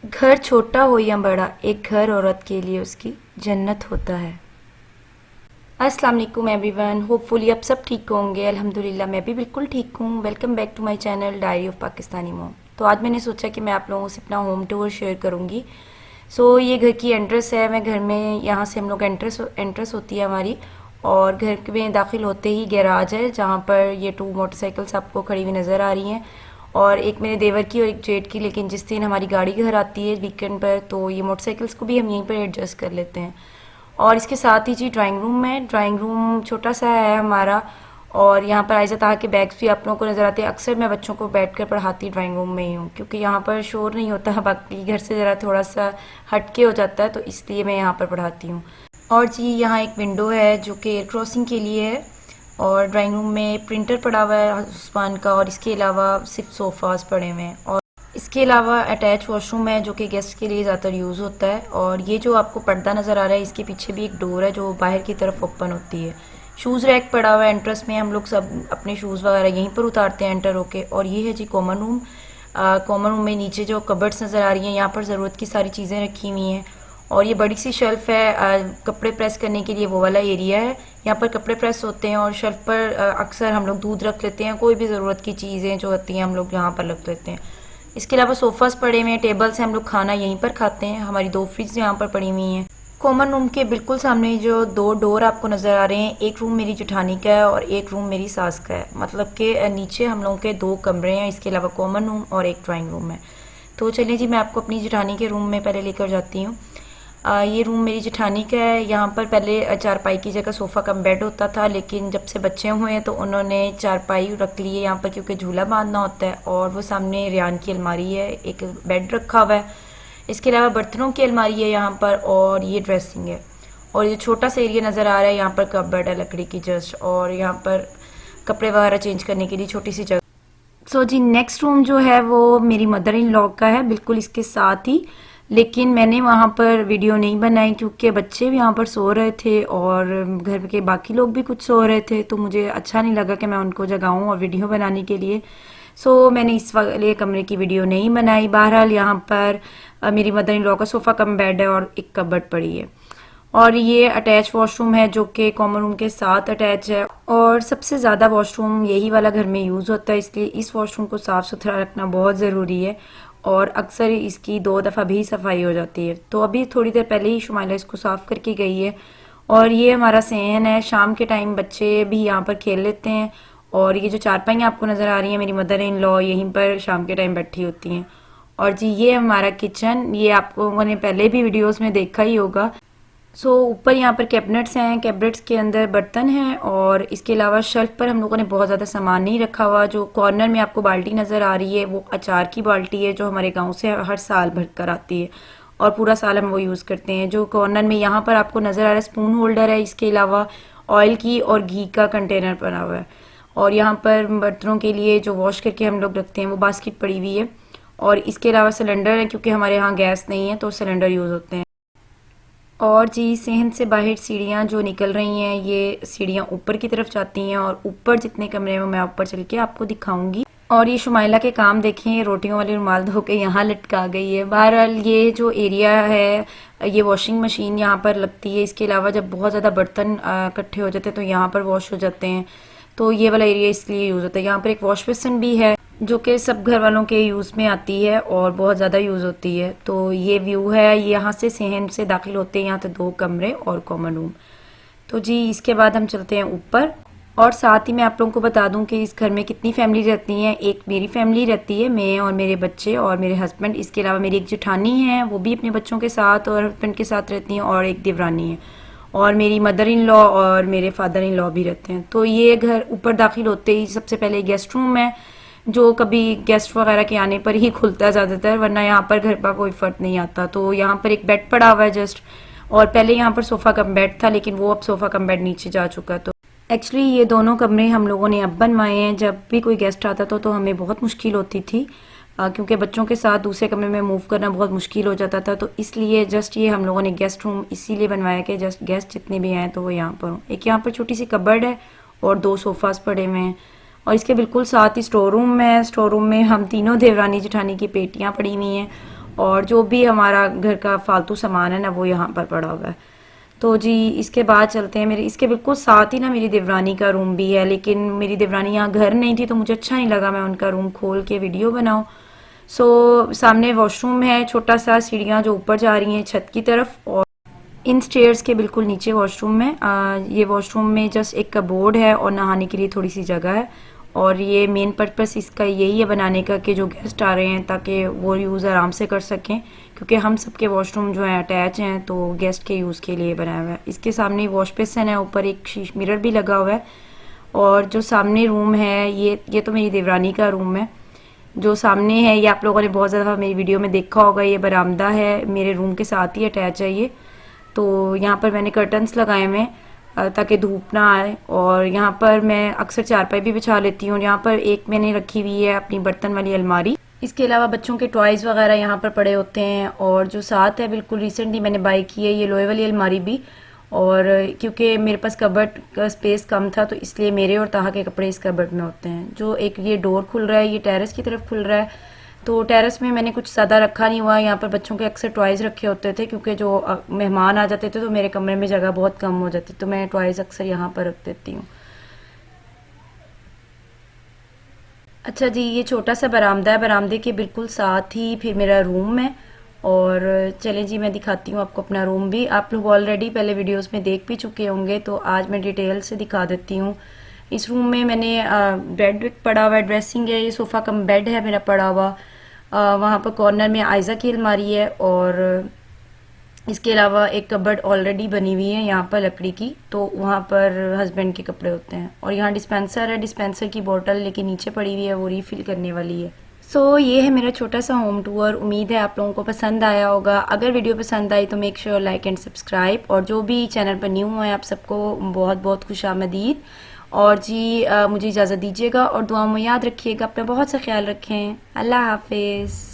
घर छोटा हो या बड़ा, एक घर औरत के लिए उसकी जन्नत होता है। अस्सलाम वालेकुम एवरीवन, होपफुली आप सब ठीक होंगे। अल्हम्दुलिल्लाह मैं भी बिल्कुल ठीक हूँ। Welcome back to my channel diary of Pakistani mom. तो आज मैंने सोचा कि मैं आप लोगों से अपना होम टूर शेयर करूँगी। ये घर की एंट्रेंस है। मैं घर में यहाँ से हम लोग एंट्रेंस होती है हमारी, और घर में दाखिल होते ही गैराज है जहाँ पर ये 2 मोटरसाइकिल्स आपको खड़ी हुई नज़र आ रही हैं, और एक मेरे देवर की और एक जेठ की। लेकिन जिस दिन हमारी गाड़ी घर आती है वीकेंड पर, तो ये मोटरसाइकिल्स को भी हम यहीं पर एडजस्ट कर लेते हैं। और इसके साथ ही जी ड्राइंग रूम है। ड्राइंग रूम छोटा सा है हमारा, और यहाँ पर आयशा ताहा के बैग्स भी आप लोगों को नज़र आते हैं। अक्सर मैं बच्चों को बैठकर पढ़ाती ड्राइंग रूम में ही हूँ, क्योंकि यहाँ पर शोर नहीं होता, बाकी घर से ज़रा थोड़ा सा हटके हो जाता है, तो इसलिए मैं यहाँ पर पढ़ाती हूँ। और जी यहाँ एक विंडो है जो कि एयर क्रॉसिंग के लिए है। और ड्राइंग रूम में प्रिंटर पड़ा हुआ है उस्मान का, और इसके अलावा सिर्फ सोफ़ाज़ पड़े हुए हैं। और इसके अलावा अटैच वॉशरूम है जो कि गेस्ट के लिए ज़्यादातर यूज़ होता है। और ये जो आपको पर्दा नज़र आ रहा है, इसके पीछे भी एक डोर है जो बाहर की तरफ ओपन होती है। शूज़ रैक पड़ा हुआ है एंट्रेंस में, हम लोग सब अपने शूज़ वगैरह यहीं पर उतारते हैं एंटर होके। और ये है जी कॉमन रूम। कॉमन रूम में नीचे जो कबर्ड्स नज़र आ रही हैं, यहाँ पर ज़रूरत की सारी चीज़ें रखी हुई हैं। और ये बड़ी सी शेल्फ़ है, कपड़े प्रेस करने के लिए वो वाला एरिया है। यहाँ पर कपड़े प्रेस होते हैं, और शेल्फ़ पर अक्सर हम लोग दूध रख लेते हैं, कोई भी ज़रूरत की चीज़ें जो होती हैं हम लोग यहाँ पर रख लेते हैं। इसके अलावा सोफ़ास पड़े हुए हैं, टेबल से हम लोग खाना यहीं पर खाते हैं। हमारी 2 फ्रिज यहाँ पर पड़ी हुई हैं। कॉमन रूम के बिल्कुल सामने जो 2 डोर आपको नज़र आ रहे हैं, एक रूम मेरी जेठानी का है और एक रूम मेरी सास का है। मतलब कि नीचे हम लोगों के 2 कमरे हैं, इसके अलावा कॉमन रूम और एक ड्राइंग रूम है। तो चलिए जी, मैं आपको अपनी जेठानी के रूम में पहले लेकर जाती हूँ। ये रूम मेरी जेठानी का है। यहाँ पर पहले चारपाई की जगह सोफ़ा कम बेड होता था, लेकिन जब से बच्चे हुए हैं तो उन्होंने चारपाई रख ली है यहाँ पर, क्योंकि झूला बांधना होता है। और वो सामने रियान की अलमारी है, एक बेड रखा हुआ है। इसके अलावा बर्तनों की अलमारी है यहाँ पर, और ये ड्रेसिंग है। और ये छोटा सा एरिया नज़र आ रहा है, यहाँ पर कपबर्ड है लकड़ी की जस्ट, और यहाँ पर कपड़े वगैरह चेंज करने के लिए छोटी सी जगह। जी नेक्स्ट रूम जो है वो मेरी मदर इन लॉ का है, बिल्कुल इसके साथ ही। लेकिन मैंने वहाँ पर वीडियो नहीं बनाई क्योंकि बच्चे भी यहाँ पर सो रहे थे और घर के बाकी लोग भी कुछ सो रहे थे, तो मुझे अच्छा नहीं लगा कि मैं उनको जगाऊँ और वीडियो बनाने के लिए। मैंने इस वाले कमरे की वीडियो नहीं बनाई। बहरहाल यहाँ पर मेरी मदर इन लॉ का सोफ़ा कम बेड है और एक कबर्ड पड़ी है। और ये अटैच वॉशरूम है जो कि कॉमन रूम के साथ अटैच है, और सबसे ज़्यादा वॉशरूम यही वाला घर में यूज़ होता है, इसलिए इस वॉशरूम को साफ़ सुथरा रखना बहुत ज़रूरी है। और अक्सर इसकी 2 दफ़ा भी सफाई हो जाती है। तो अभी थोड़ी देर पहले ही शुमाइला इसको साफ़ करके गई है। और ये हमारा सहन है, शाम के टाइम बच्चे भी यहाँ पर खेल लेते हैं। और ये जो चारपाइयाँ आपको नज़र आ रही हैं, मेरी मदर इन लॉ यहीं पर शाम के टाइम बैठी होती हैं। और जी ये हमारा किचन, ये आप लोगों ने पहले भी वीडियोस में देखा ही होगा। ऊपर यहाँ पर कैबिनेट्स हैं, कैबिनेट्स के अंदर बर्तन हैं, और इसके अलावा शेल्फ पर हम लोगों ने बहुत ज़्यादा सामान नहीं रखा हुआ। जो कॉर्नर में आपको बाल्टी नज़र आ रही है वो अचार की बाल्टी है, जो हमारे गांव से हर साल भर कर आती है, और पूरा साल हम वो यूज़ करते हैं। जो कॉर्नर में यहाँ पर आपको नज़र आ रहा है स्पून होल्डर है, इसके अलावा ऑयल की और घी का कंटेनर पड़ा हुआ है। और यहाँ पर बर्तनों के लिए जो वॉश करके हम लोग रखते हैं वो बास्केट पड़ी हुई है। और इसके अलावा सिलेंडर है, क्योंकि हमारे यहाँ गैस नहीं है तो सिलेंडर यूज़ होते हैं। और जी सहन से बाहर सीढ़ियाँ जो निकल रही हैं, ये सीढ़ियाँ ऊपर की तरफ जाती हैं, और ऊपर जितने कमरे में मैं ऊपर चल के आपको दिखाऊंगी। और ये शुमाइला के काम देखें, रोटियों वाली रुमाल धो के यहाँ लटका गई है। बहरहाल ये जो एरिया है, ये वॉशिंग मशीन यहाँ पर लगती है। इसके अलावा जब बहुत ज़्यादा बर्तन इकट्ठे हो जाते हैं तो यहाँ पर वॉश हो जाते हैं, तो ये वाला एरिया इसलिए यूज़ होता है। यहाँ पर एक वॉश बेसिन भी है जो कि सब घर वालों के यूज़ में आती है और बहुत ज़्यादा यूज़ होती है। तो ये व्यू है, यहाँ से सहन से दाखिल होते हैं यहाँ तो 2 कमरे और कॉमन रूम। तो जी इसके बाद हम चलते हैं ऊपर। और साथ ही मैं आप लोगों को बता दूं कि इस घर में कितनी फैमिली रहती हैं। एक मेरी फैमिली रहती है, मैं और मेरे बच्चे और मेरे हस्बैंड। इसके अलावा मेरी एक जेठानी है, वो भी अपने बच्चों के साथ और हस्बैंड के साथ रहती हैं, और एक देवरानी है। और मेरी मदर इन लॉ और मेरे फादर इन लॉ भी रहते हैं। तो ये घर ऊपर दाखिल होते ही सबसे पहले गेस्ट रूम है, जो कभी गेस्ट वगैरह के आने पर ही खुलता है ज़्यादातर, वरना यहाँ पर घर का कोई फ़र्क नहीं आता। तो यहाँ पर एक बेड पड़ा हुआ है जस्ट, और पहले यहाँ पर सोफ़ा कम बेड था, लेकिन वो अब सोफ़ा कम बेड नीचे जा चुका। तो एक्चुअली ये दोनों कमरे हम लोगों ने अब बनवाए हैं। जब भी कोई गेस्ट आता था तो हमें बहुत मुश्किल होती थी, क्योंकि बच्चों के साथ दूसरे कमरे में मूव करना बहुत मुश्किल हो जाता था। तो इसलिए जस्ट ये हम लोगों ने गेस्ट रूम इसीलिए बनवाया कि जस्ट गेस्ट जितने भी आए तो वो यहाँ पर हों। एक यहाँ पर छोटी सी कबर्ड है और 2 सोफ़ास पड़े हुए हैं, और इसके बिल्कुल साथ ही स्टोर रूम है। स्टोर रूम में हम तीनों देवरानी जेठानी की पेटियाँ पड़ी हुई हैं, और जो भी हमारा घर का फालतू सामान है ना वो यहाँ पर पड़ा हुआ है। तो जी इसके बाद चलते हैं, मेरे इसके बिल्कुल साथ ही ना मेरी देवरानी का रूम भी है, लेकिन मेरी देवरानी यहाँ घर नहीं थी तो मुझे अच्छा नहीं लगा मैं उनका रूम खोल के वीडियो बनाऊँ। सो सामने वॉशरूम है छोटा सा, सीढ़ियाँ जो ऊपर जा रही हैं छत की तरफ, और इन स्टेयर्स के बिल्कुल नीचे वॉशरूम है। ये वॉशरूम में जस्ट एक कबोर्ड है और नहाने के लिए थोड़ी सी जगह है, और ये मेन पर्पस इसका यही है बनाने का कि जो गेस्ट आ रहे हैं ताकि वो यूज़ आराम से कर सकें, क्योंकि हम सबके वॉशरूम जो हैं अटैच हैं तो गेस्ट के यूज़ के लिए बनाया हुआ है। इसके सामने वॉश बेसिन है, ऊपर एक शीश मिरर भी लगा हुआ है। और जो सामने रूम है ये तो मेरी देवरानी का रूम है। जो सामने है ये आप लोगों ने बहुत ज़्यादा मेरी वीडियो में देखा होगा, ये बरामदा है, मेरे रूम के साथ ही अटैच है ये। तो यहाँ पर मैंने कर्टन्स लगाए हुए हैं ताकि धूप ना आए, और यहाँ पर मैं अक्सर चारपाई भी बिछा लेती हूँ। यहाँ पर एक मैंने रखी हुई है अपनी बर्तन वाली अलमारी। इसके अलावा बच्चों के टॉयज़ वगैरह यहाँ पर पड़े होते हैं, और जो साथ है बिल्कुल रिसेंटली मैंने बाई की है ये लोहे वाली अलमारी भी। और क्योंकि मेरे पास कबर्ड का स्पेस कम था तो इसलिए मेरे और ताहा के कपड़े इस कबर्ड में होते हैं। जो एक ये डोर खुल रहा है ये टेरेस की तरफ खुल रहा है, तो टेरेस में मैंने कुछ ज़्यादा रखा नहीं हुआ। यहाँ पर बच्चों के अक्सर टॉयज़ रखे होते थे, क्योंकि जो मेहमान आ जाते थे तो मेरे कमरे में जगह बहुत कम हो जाती, तो मैं टॉयज़ अक्सर यहाँ पर रख देती हूँ। अच्छा जी, ये छोटा सा बरामदा है, बरामदे के बिल्कुल साथ ही फिर मेरा रूम है। और चलें जी मैं दिखाती हूँ आपको अपना रूम भी। आप लोग ऑलरेडी पहले वीडियोस में देख भी चुके होंगे, तो आज मैं डिटेल से दिखा देती हूँ। इस रूम में मैंने बेड पड़ा हुआ है, ड्रेसिंग है, ये सोफ़ा कम बेड है मेरा पड़ा हुआ। वहाँ पर कॉर्नर में आयज़ा की अलमारी है, और इसके अलावा एक कबर्ड ऑलरेडी बनी हुई है यहाँ पर लकड़ी की, तो वहाँ पर हस्बैंड के कपड़े होते हैं। और यहाँ डिस्पेंसर है, डिस्पेंसर की बोतल लेकिन नीचे पड़ी हुई है, वो रीफिल करने वाली है। सो ये है मेरा छोटा सा होम टूर। उम्मीद है आप लोगों को पसंद आया होगा। अगर वीडियो पसंद आई तो make sure like and subscribe, और जो भी चैनल पर न्यू है आप सबको बहुत बहुत खुशामदीद। और जी मुझे इजाज़त दीजिएगा, और दुआ में याद रखिएगा, अपना बहुत सा ख्याल रखें। अल्लाह हाफिज़।